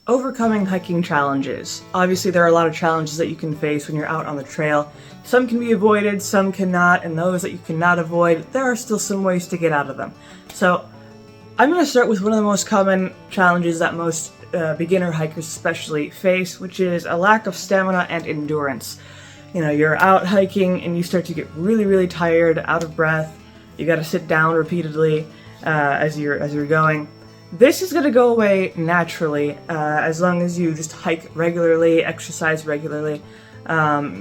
Overcoming hiking challenges. Obviously, there are a lot of challenges that you can face when you're out on the trail. Some can be avoided, some cannot, and those that you cannot avoid, there are still some ways to get out of them. So, I'm going to start with one of the most common challenges that most beginner hikers especially face, which is a lack of stamina and endurance. You know, you're out hiking and you start to get really, really tired, out of breath. You got to sit down repeatedly as you're going. This is going to go away naturally as long as you just hike regularly, exercise regularly.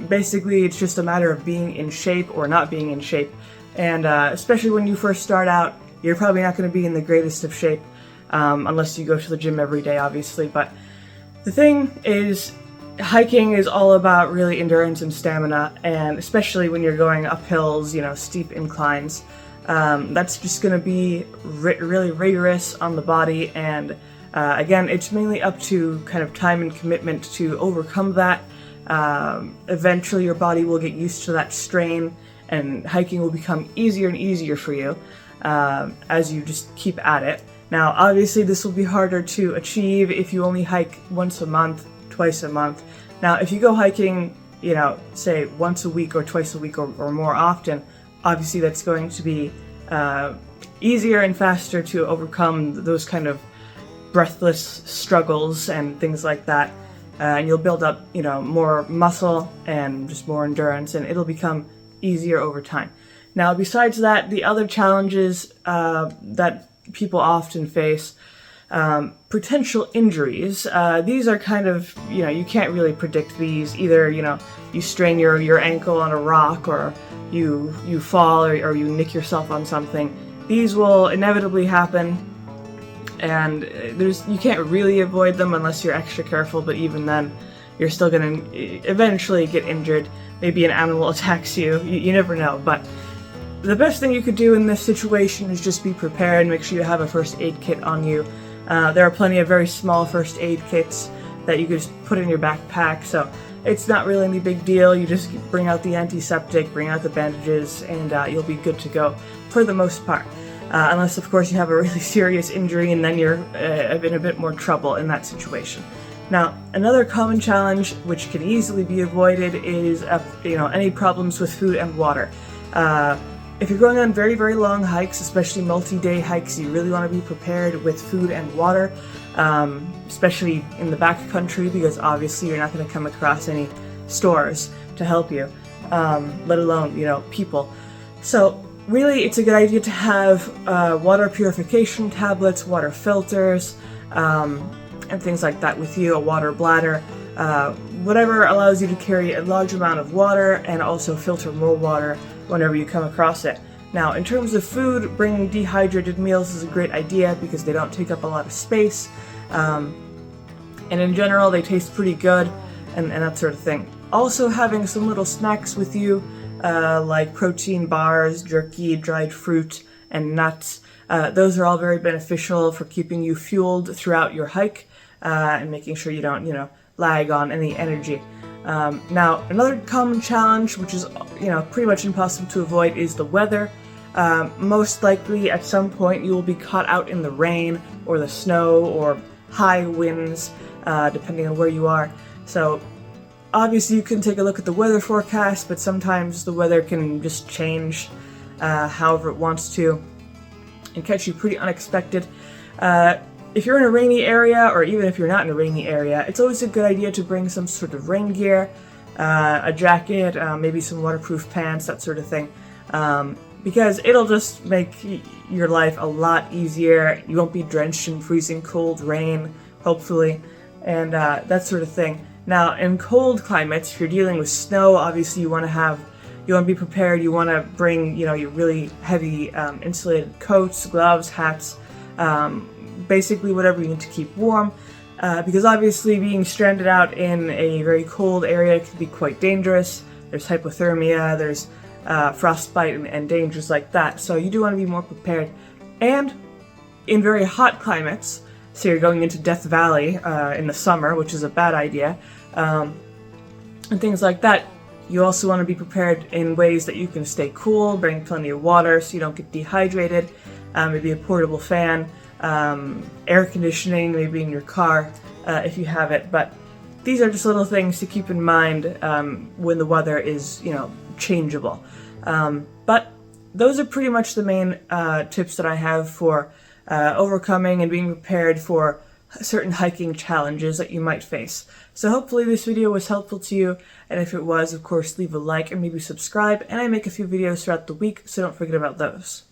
Basically, it's just a matter of being in shape or not being in shape. And especially when you first start out, you're probably not going to be in the greatest of shape unless you go to the gym every day, obviously. But the thing is, hiking is all about really endurance and stamina, and especially when you're going up hills, you know, steep inclines. That's just going to be really rigorous on the body, and again, it's mainly up to kind of time and commitment to overcome that. Eventually your body will get used to that strain, and hiking will become easier and easier for you as you just keep at it. Now, obviously this will be harder to achieve if you only hike once a month, twice a month. Now, if you go hiking, you know, say once a week or twice a week or more often, obviously that's going to be easier and faster to overcome those kind of breathless struggles and things like that. And you'll build up, you know, more muscle and just more endurance, and it'll become easier over time. Now, besides that, the other challenges that people often face, potential injuries. These are kind of, you know, you can't really predict these. Either, you know, you strain your ankle on a rock, or you fall, or you nick yourself on something. These will inevitably happen, and you can't really avoid them unless you're extra careful, but even then, you're still going to eventually get injured. Maybe an animal attacks you. You never know, but the best thing you could do in this situation is just be prepared. Make sure you have a first aid kit on you. There are plenty of very small first aid kits that you could just put in your backpack, so it's not really any big deal. You just bring out the antiseptic, bring out the bandages, and you'll be good to go for the most part. Unless, of course, you have a really serious injury, and then you're in a bit more trouble in that situation. Now, another common challenge, which can easily be avoided, is any problems with food and water. If you're going on very, very long hikes, especially multi-day hikes, you really want to be prepared with food and water, especially in the backcountry, because obviously you're not going to come across any stores to help you, let alone, you know, people. So really, it's a good idea to have water purification tablets, water filters, and things like that with you, a water bladder, whatever allows you to carry a large amount of water and also filter more water whenever you come across it. Now, in terms of food, bringing dehydrated meals is a great idea because they don't take up a lot of space, and in general, they taste pretty good, and that sort of thing. Also, having some little snacks with you, like protein bars, jerky, dried fruit, and nuts. Those are all very beneficial for keeping you fueled throughout your hike, and making sure you don't, lag on any energy. Now, another common challenge, which is, pretty much impossible to avoid, is the weather. Most likely, at some point, you will be caught out in the rain or the snow or high winds, depending on where you are. So, obviously, you can take a look at the weather forecast, but sometimes the weather can just change however it wants to and catch you pretty unexpected. If you're in a rainy area, or even if you're not in a rainy area, it's always a good idea to bring some sort of rain gear, a jacket, maybe some waterproof pants, that sort of thing, because it'll just make your life a lot easier. You won't be drenched in freezing cold rain, hopefully, and that sort of thing. Now, in cold climates, if you're dealing with snow, obviously you want to be prepared. You want to bring, your really heavy insulated coats, gloves, hats, basically whatever you need to keep warm, because obviously being stranded out in a very cold area can be quite dangerous. There's hypothermia, there's frostbite, and dangers like that. So you do want to be more prepared. And in very hot climates, so you're going into Death Valley in the summer, which is a bad idea, and things like that, you also want to be prepared in ways that you can stay cool, bring plenty of water so you don't get dehydrated, maybe a portable fan, air conditioning maybe in your car, if you have it. But these are just little things to keep in mind when the weather is, changeable. But those are pretty much the main tips that I have for overcoming and being prepared for certain hiking challenges that you might face. So hopefully this video was helpful to you, and if it was, of course, leave a like and maybe subscribe, and I make a few videos throughout the week, so don't forget about those.